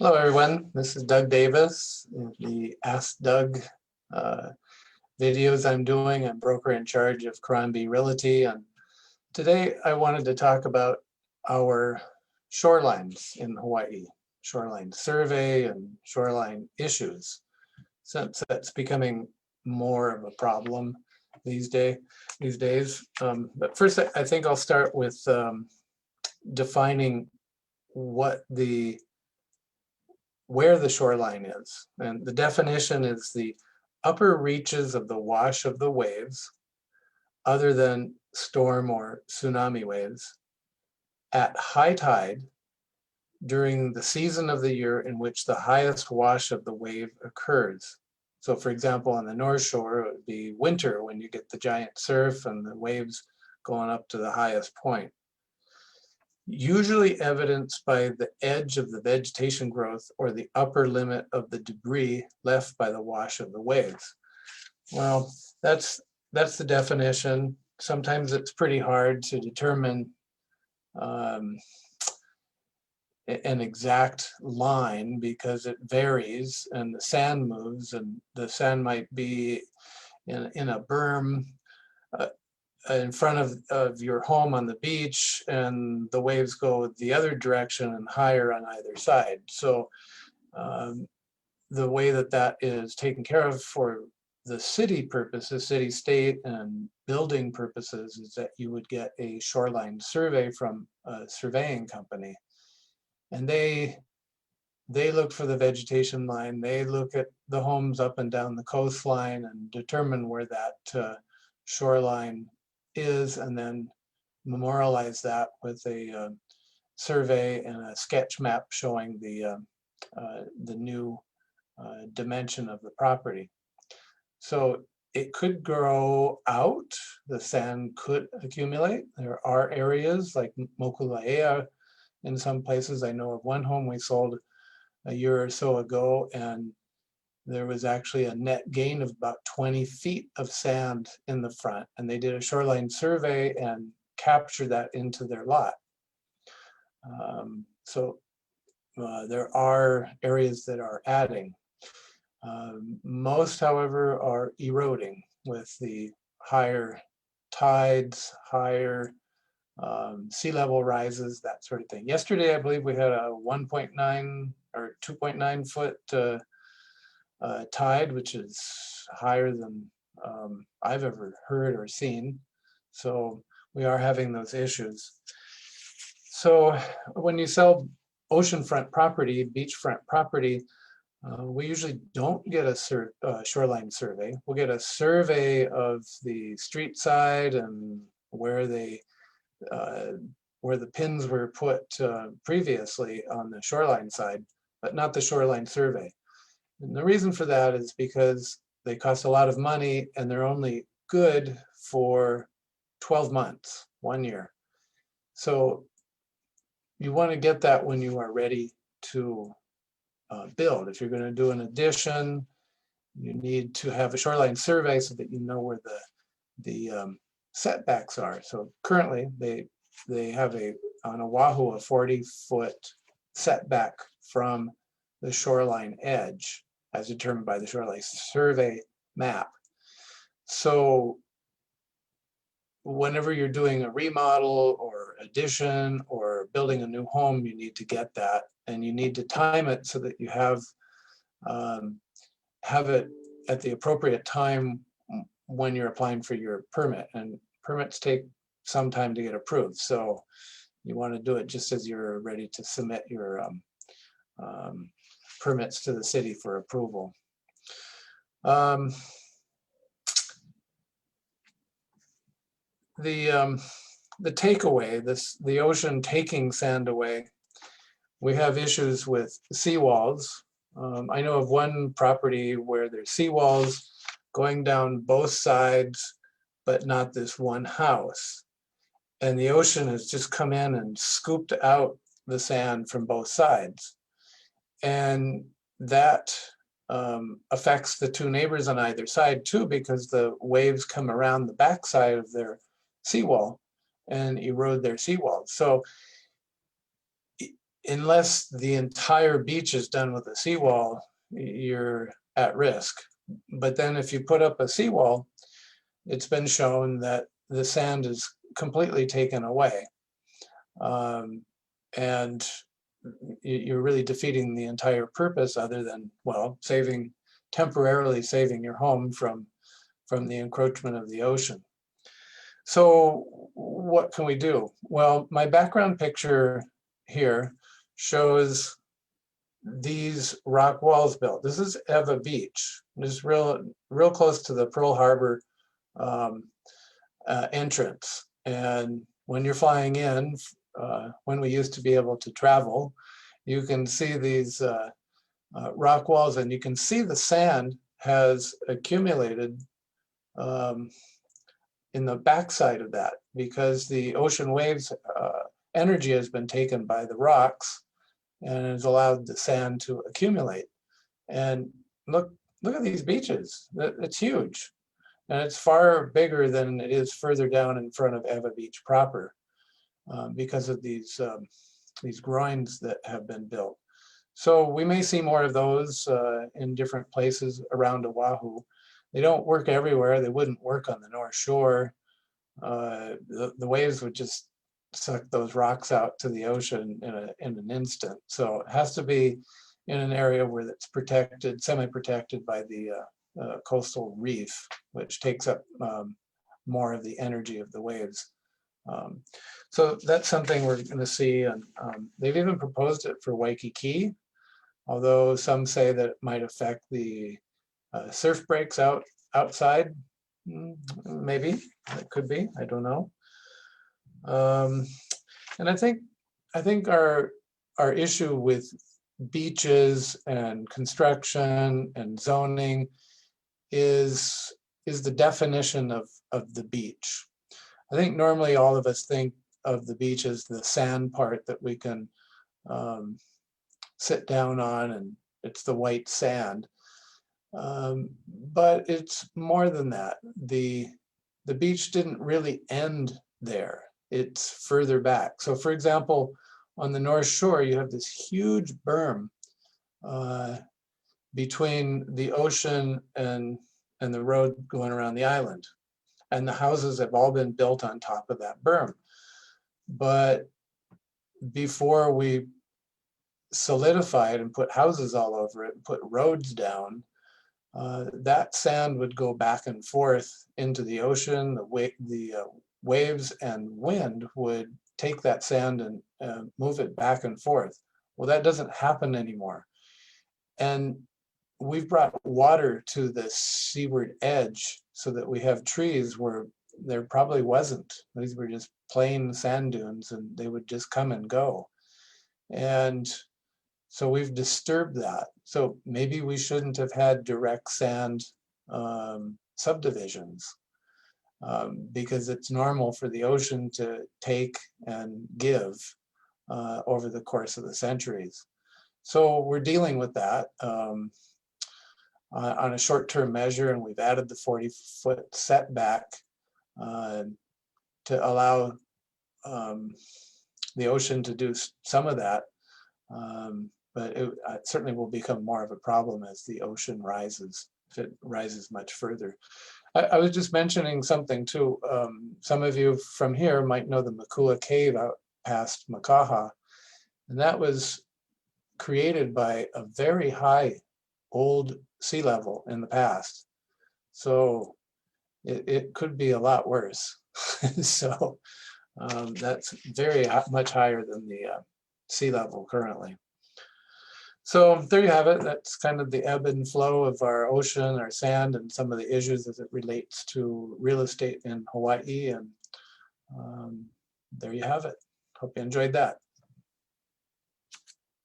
Hello, everyone. This is Doug Davis. In the Ask Doug uh, videos I'm doing, I'm broker in charge of Caron Realty. And today I wanted to talk about our shorelines in Hawaii, shoreline survey and shoreline issues, since that's becoming more of a problem these days. But first, I think I'll start with defining what where the shoreline is. And the definition is the upper reaches of the wash of the waves, other than storm or tsunami waves, at high tide during the season of the year in which the highest wash of the wave occurs. So for example, on the North Shore, it would be winter when you get the giant surf and the waves going up to the highest point. Usually evidenced by the edge of the vegetation growth or the upper limit of the debris left by the wash of the waves. Well, that's the definition. Sometimes it's pretty hard to determine um, an exact line because it varies and the sand moves, and the sand might be in a berm in front of your home on the beach, and the waves go the other direction and higher on either side. So the way that is taken care of for the city purposes, city, state, and building purposes, is that you would get a shoreline survey from a surveying company. And they look for the vegetation line, they look at the homes up and down the coastline and determine where that shoreline is, and then memorialize that with a survey and a sketch map showing the new dimension of the property. So it could grow out, the sand could accumulate. There are areas like Mokuleia in some places. I know of one home we sold a year or so ago, and there was actually a net gain of about 20 feet of sand in the front, and they did a shoreline survey and captured that into their lot. So there are areas that are adding. Most, however, are eroding with the higher tides, higher sea level rises, that sort of thing. Yesterday, I believe we had a 1.9 or 2.9 foot tide, which is higher than I've ever heard or seen. So we are having those issues. So when you sell oceanfront property, beachfront property, we usually don't get a shoreline survey. We'll get a survey of the street side and where the pins were put previously on the shoreline side, but not the shoreline survey. And the reason for that is because they cost a lot of money and they're only good for 12 months, 1 year. So you want to get that when you are ready to build. If you're going to do an addition, you need to have a shoreline survey so that you know where the setbacks are. So currently they have on Oahu a 40-foot setback from the shoreline edge as determined by the shoreline survey map. So whenever you're doing a remodel or addition or building a new home, you need to get that, and you need to time it so that you have it at the appropriate time when you're applying for your permit. And permits take some time to get approved, so you want to do it just as you're ready to submit your permits to the city for approval. The takeaway, the ocean taking sand away, we have issues with seawalls. I know of one property where there's seawalls going down both sides, but not this one house. And the ocean has just come in and scooped out the sand from both sides. And that affects the two neighbors on either side too, because the waves come around the backside of their seawall and erode their seawall. So unless the entire beach is done with a seawall, you're at risk. But then if you put up a seawall, it's been shown that the sand is completely taken away. And you're really defeating the entire purpose, other than, well, temporarily saving your home from the encroachment of the ocean. So what can we do? Well, my background picture here shows these rock walls built. This is Eva Beach. This is real close to the Pearl Harbor entrance. And when you're flying in, when we used to be able to travel, you can see these rock walls, and you can see the sand has accumulated in the backside of that, because the ocean waves energy has been taken by the rocks and has allowed the sand to accumulate. And look at these beaches. It's huge, and it's far bigger than it is further down in front of Eva Beach proper, because of these groins that have been built. So we may see more of those in different places around Oahu. They don't work everywhere. They wouldn't work on the North Shore. The waves would just suck those rocks out to the ocean in an instant. So it has to be in an area where it's protected, semi-protected by the coastal reef, which takes up more of the energy of the waves. So that's something we're going to see. And they've even proposed it for Waikiki, although some say that it might affect the surf breaks outside. Maybe it could be. I don't know. And I think our issue with beaches and construction and zoning is the definition of the beach. I think normally all of us think of the beach as the sand part that we can sit down on, and it's the white sand. But it's more than that. The beach didn't really end there. It's further back. So for example, on the North Shore, you have this huge berm between the ocean and the road going around the island. And the houses have all been built on top of that berm. But before we solidified and put houses all over it, and put roads down, that sand would go back and forth into the ocean. The waves and wind would take that sand and move it back and forth. Well, that doesn't happen anymore. And we've brought water to the seaward edge so that we have trees where there probably wasn't. These were just plain sand dunes, and they would just come and go. And so we've disturbed that. So maybe we shouldn't have had direct sand subdivisions, because it's normal for the ocean to take and give over the course of the centuries. So we're dealing with that on a short-term measure, and we've added the 40-foot setback to allow the ocean to do some of that. But it certainly will become more of a problem as the ocean rises, if it rises much further. I was just mentioning something too. Some of you from here might know the Makua Cave out past Makaha, and that was created by a very high old sea level in the past. So it could be a lot worse. So that's very much higher than the sea level currently. So there you have it. That's kind of the ebb and flow of our ocean, our sand, and some of the issues as it relates to real estate in Hawaii. And there you have it. Hope you enjoyed that.